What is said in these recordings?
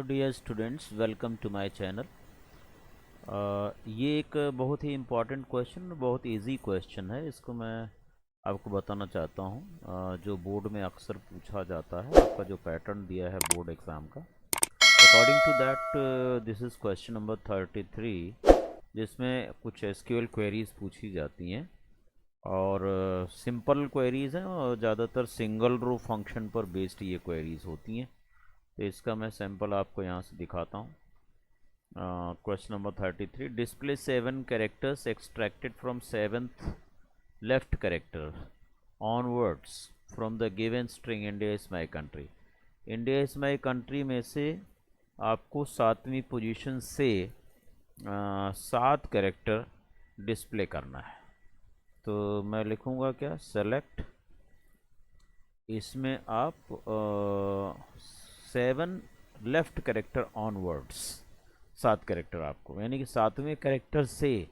Dear students, welcome to my channel. ये एक बहुत ही इम्पॉर्टेंट क्वेश्चन, बहुत इजी क्वेश्चन है। इसको मैं आपको बताना चाहता हूँ। जो बोर्ड में अक्सर पूछा जाता है, आपका जो पैटर्न दिया है बोर्ड एग्ज़ाम का, according to that this is question number 33, जिसमें कुछ एसक्यूएल क्वेरीज पूछी जाती हैं और सिंपल क्वेरीज़ हैं और ज़्यादातर सिंगल रो फंक्शन पर बेस्ड ये क्वेरीज होती हैं। तो इसका मैं सैंपल आपको यहाँ से दिखाता हूँ। Question number 33, display 7 characters extracted from 7th left character onwards from the given string India is my country. India is my country में से आपको 7वीं पोजीशन से 7 कैरेक्टर डिस्प्ले करना है। तो मैं लिखूँगा क्या, सेलेक्ट, इसमें आप 7 लेफ्ट कैरेक्टर ऑनवर्ड्स, 7 कैरेक्टर आपको, यानी कि 7वें कैरेक्टर से।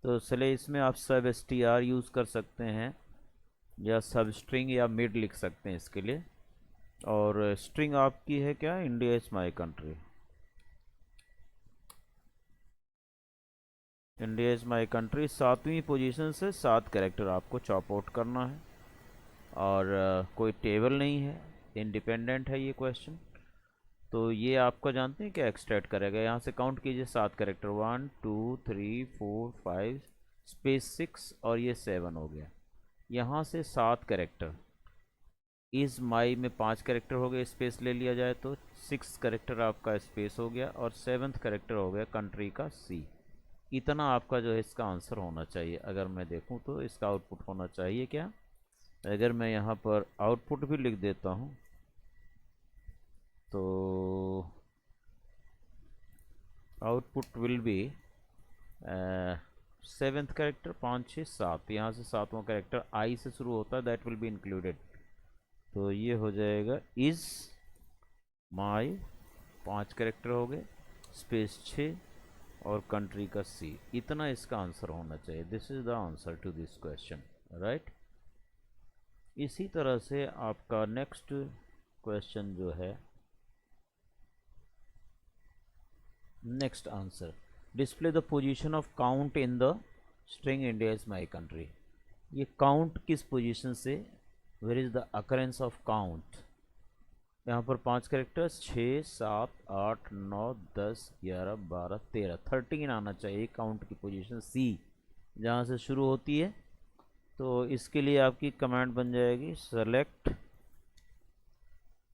तो चले इसमें आप सब str यूज़ कर सकते हैं या सब स्ट्रिंग या मिड लिख सकते हैं इसके लिए। और स्ट्रिंग आपकी है क्या, India is my country. India is my country 7वीं पोजीशन से 7 कैरेक्टर आपको चॉप आउट करना है। और कोई टेबल नहीं है, इंडिपेंडेंट है ये क्वेश्चन। तो ये आपका जानते हैं क्या एक्सट्रैक्ट करेगा, यहाँ से काउंट कीजिए 7 कैरेक्टर, 1 2 3 4 5 स्पेस 6 और ये 7 हो गया। यहाँ से 7 कैरेक्टर, इज़ माई में 5 कैरेक्टर हो गए, स्पेस ले लिया जाए तो 6 कैरेक्टर आपका स्पेस हो गया और 7th कैरेक्टर हो गया कंट्री का सी। इतना आपका जो है इसका आंसर होना चाहिए। अगर मैं देखूँ तो इसका आउटपुट होना चाहिए क्या, अगर मैं यहाँ पर आउटपुट भी लिख देता हूँ तो output will be 7th character 5 6 7, यहाँ से 7वां कैरेक्टर आई से शुरू होता है, दैट विल बी इंक्लूडेड। तो ये हो जाएगा इज़ माई, 5 कैरेक्टर हो गए, स्पेस 6 और कंट्री का सी। इतना इसका आंसर होना चाहिए। This is the answer to this question, right. इसी तरह से आपका नेक्स्ट क्वेश्चन जो है, next answer, display the position of count in the string India is my country. ये काउंट किस पोजीशन से, where is the occurrence of count. यहाँ पर 5 कैरेक्टर्स 6 7 8 9 10 11 12 13 13 आना चाहिए काउंट की पोजीशन सी, जहाँ से शुरू होती है। तो इसके लिए आपकी कमांड बन जाएगी, select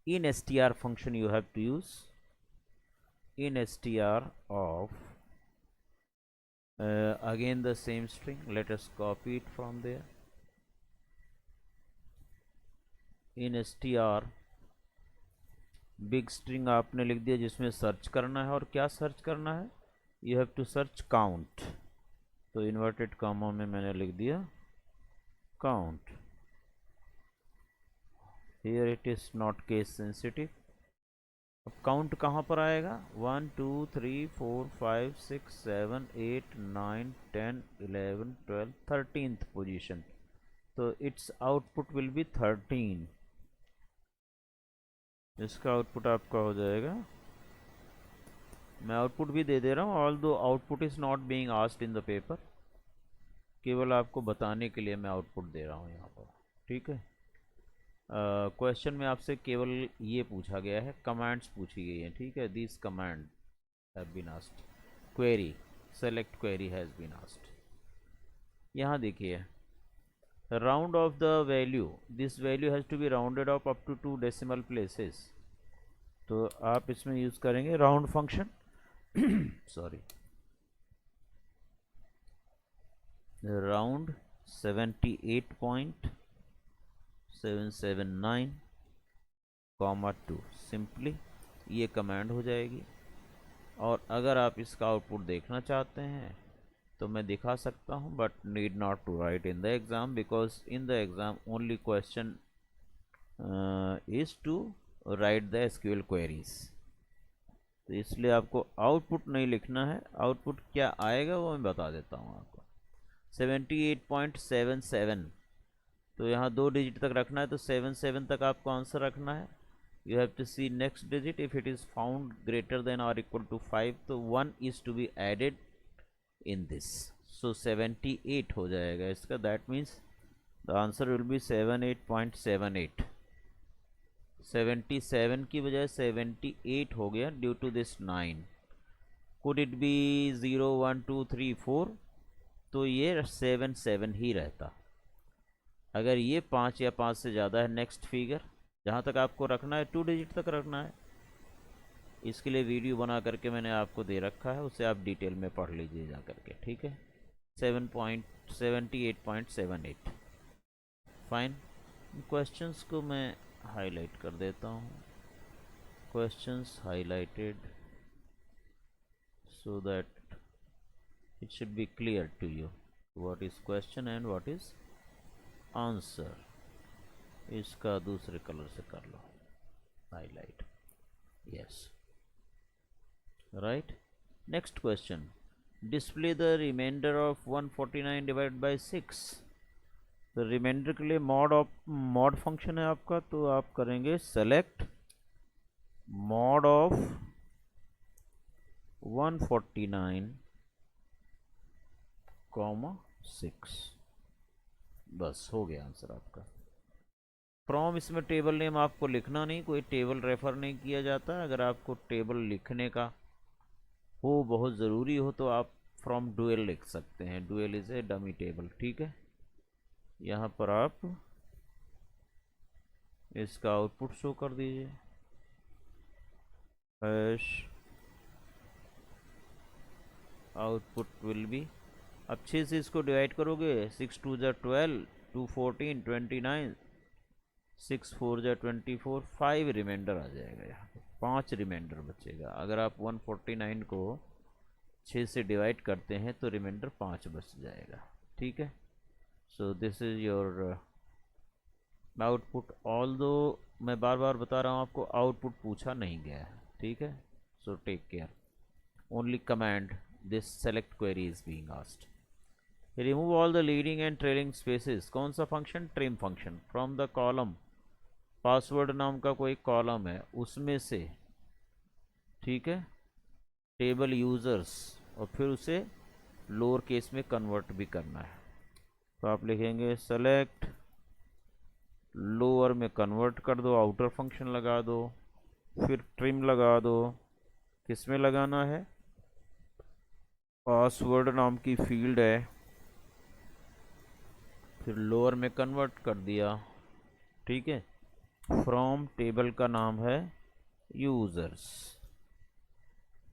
in str function you have to use in str of again the same string. Let us copy it from there. in str big string आपने लिख दिया जिसमें सर्च करना है। और क्या सर्च करना है, you have to search count. तो इन्वर्टेड कॉमा में मैंने लिख दिया count. Here it is not case sensitive. अब काउंट कहाँ पर आएगा, 1 2 3 4 5 6 7 8 9 10 11 12 13th पोजीशन। तो इट्स आउटपुट विल बी 13। इसका आउटपुट आपका हो जाएगा, मैं आउटपुट भी दे रहा हूँ, ऑल दो output is not being asked in the paper, केवल आपको बताने के लिए मैं आउटपुट दे रहा हूँ यहाँ पर, ठीक है। क्वेश्चन में आपसे केवल ये पूछा गया है, कमांड्स पूछी गई हैं, ठीक है। This command have been asked, query select query has been asked. यहाँ देखिए, round off the value, this value has to be rounded off up to 2 decimal places. तो आप इसमें यूज़ करेंगे round function sorry, round 78.779 comma 2, simply ये command हो जाएगी। और अगर आप इसका आउटपुट देखना चाहते हैं तो मैं दिखा सकता हूँ, but need not to write in the exam, because in the exam only question is to write the SQL queries. तो इसलिए आपको आउटपुट नहीं लिखना है। आउटपुट क्या आएगा वो मैं बता देता हूँ आपको, 78.77। तो यहाँ 2 डिजिट तक रखना है, तो 77 तक आपको आंसर रखना है। you have to see next digit. If it is found greater than or equal to 5 तो 1 is to be added in this. So 78 हो जाएगा इसका. That means the answer will be 78.78. 77 की बजाय 78 हो गया due to this 9. Could it be 0 1 2 3 4? तो ये 7 ही रहता. अगर ये 5 या 5 से ज़्यादा है, नेक्स्ट फिगर जहाँ तक आपको रखना है 2 डिजिट तक रखना है. इसके लिए वीडियो बना करके मैंने आपको दे रखा है, उसे आप डिटेल में पढ़ लीजिए जा करके. ठीक है. 78.78. फाइन. क्वेश्चंस को मैं हाईलाइट कर देता हूँ. Questions highlighted so that it should be clear to you what is question and what is answer. इसका दूसरे कलर से कर लो highlight. yes, right. next question, display the remainder of 149 divided by 6. तो रिमाइंडर के लिए मॉड फंक्शन है आपका, तो आप करेंगे सेलेक्ट मॉड ऑफ 149, 6. बस हो गया आंसर आपका. फ्रॉम इसमें टेबल नेम आपको लिखना नहीं, कोई टेबल रेफर नहीं किया जाता. अगर आपको टेबल लिखने का हो, बहुत ज़रूरी हो, तो आप फ्रॉम डुएल लिख सकते हैं. Dual is a dummy table. ठीक है. यहाँ पर आप इसका आउटपुट शो कर दीजिए. Hash output will be. अब 6 से इसको डिवाइड करोगे, 6 2 ज़ा 12, 2 14 29, 6 4 ज़ा 24, 5 रिमाइंडर आ जाएगा. यहाँ पे 5 रिमाइंडर बचेगा. अगर आप 149 को 6 से डिवाइड करते हैं तो रिमाइंडर 5 बच जाएगा. ठीक है. So this is your output. Although मैं बार बार बता रहा हूँ आपको, आउटपुट पूछा नहीं गया है. ठीक है. So take care. Only command this select query is being asked. Remove all the leading and trailing spaces. कौन सा function? trim function. from the column, password नाम का कोई कॉलम है उसमें से, ठीक है, टेबल यूज़र्स, और फिर उसे लोअर केस में कन्वर्ट भी करना है. तो आप लिखेंगे सेलेक्ट लोअर में कन्वर्ट कर दो, आउटर फंक्शन लगा दो, फिर ट्रिम लगा दो. किस में लगाना है? पासवर्ड नाम की फील्ड है, फिर लोअर में कन्वर्ट कर दिया. ठीक है. फ्रॉम टेबल का नाम है users,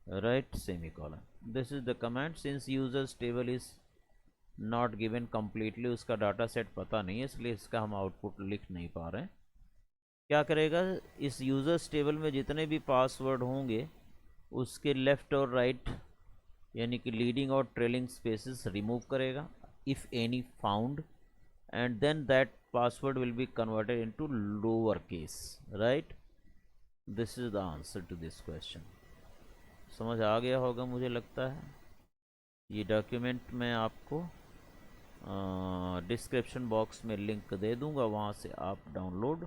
right, semicolon. This is the command. Since users table is not given completely, उसका डाटा सेट पता नहीं है, इसलिए इसका हम आउटपुट लिख नहीं पा रहे हैं. क्या करेगा? इस यूजर्स टेबल में जितने भी पासवर्ड होंगे उसके लेफ़्ट और राइट यानी कि लीडिंग और ट्रेलिंग स्पेसेस रिमूव करेगा, if any found, and then that password will be converted into lower case. Right. This is the answer to this question. समझ आ गया होगा मुझे लगता है. ये डॉक्यूमेंट मैं आपको डिस्क्रिप्शन बॉक्स में लिंक दे दूंगा, वहाँ से आप डाउनलोड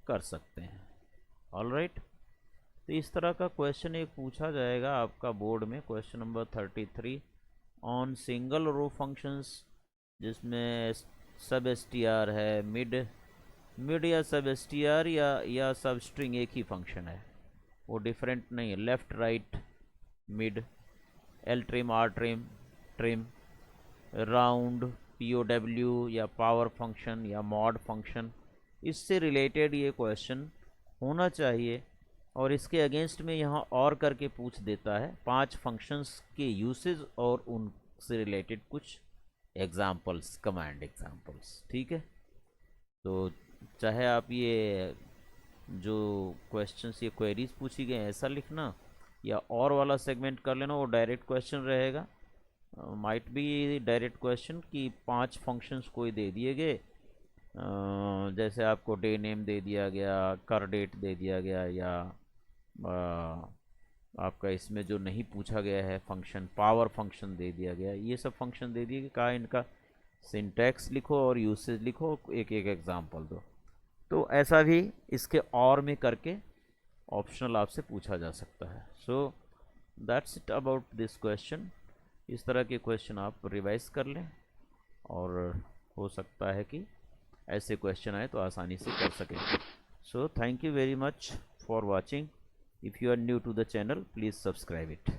कर सकते हैं. All right. तो इस तरह का क्वेश्चन एक पूछा जाएगा आपका बोर्ड में. Question number 33 on single row functions, जिसमें सब एसटीआर है, मिड या सब एसटीआर या सब स्ट्रिंग एक ही फंक्शन है, वो डिफरेंट नहीं है. Left right mid, L trim R trim trim, round POW या पावर फंक्शन या मॉड फंक्शन, इससे रिलेटेड ये क्वेश्चन होना चाहिए. और इसके अगेंस्ट में यहाँ और करके पूछ देता है 5 फंक्शंस के यूसेज और उनसे रिलेटेड कुछ एग्जांपल्स, कमांड एग्जांपल्स. ठीक है. तो चाहे आप ये जो क्वेश्चंस, ये क्वेरीज पूछी गए ऐसा लिखना, या और वाला सेगमेंट कर लेना, वो डायरेक्ट क्वेश्चन रहेगा. माइट बी डायरेक्ट क्वेश्चन कि 5 फंक्शंस कोई दे दिए गए, जैसे आपको डे नेम दे दिया गया, कर डेट दे दिया गया, या आपका इसमें जो नहीं पूछा गया है फंक्शन, पावर फंक्शन दे दिया गया. ये सब फंक्शन दे दिए कि कहा इनका सिंटैक्स लिखो और यूसेज लिखो, एक एक एग्जांपल दो. तो ऐसा भी इसके और में करके ऑप्शनल आपसे पूछा जा सकता है। So that's it about this question. इस तरह के क्वेश्चन आप रिवाइज कर लें और हो सकता है कि ऐसे क्वेश्चन आए तो आसानी से कर सकें। So thank you very much for watching. If you are new to the channel, please subscribe it.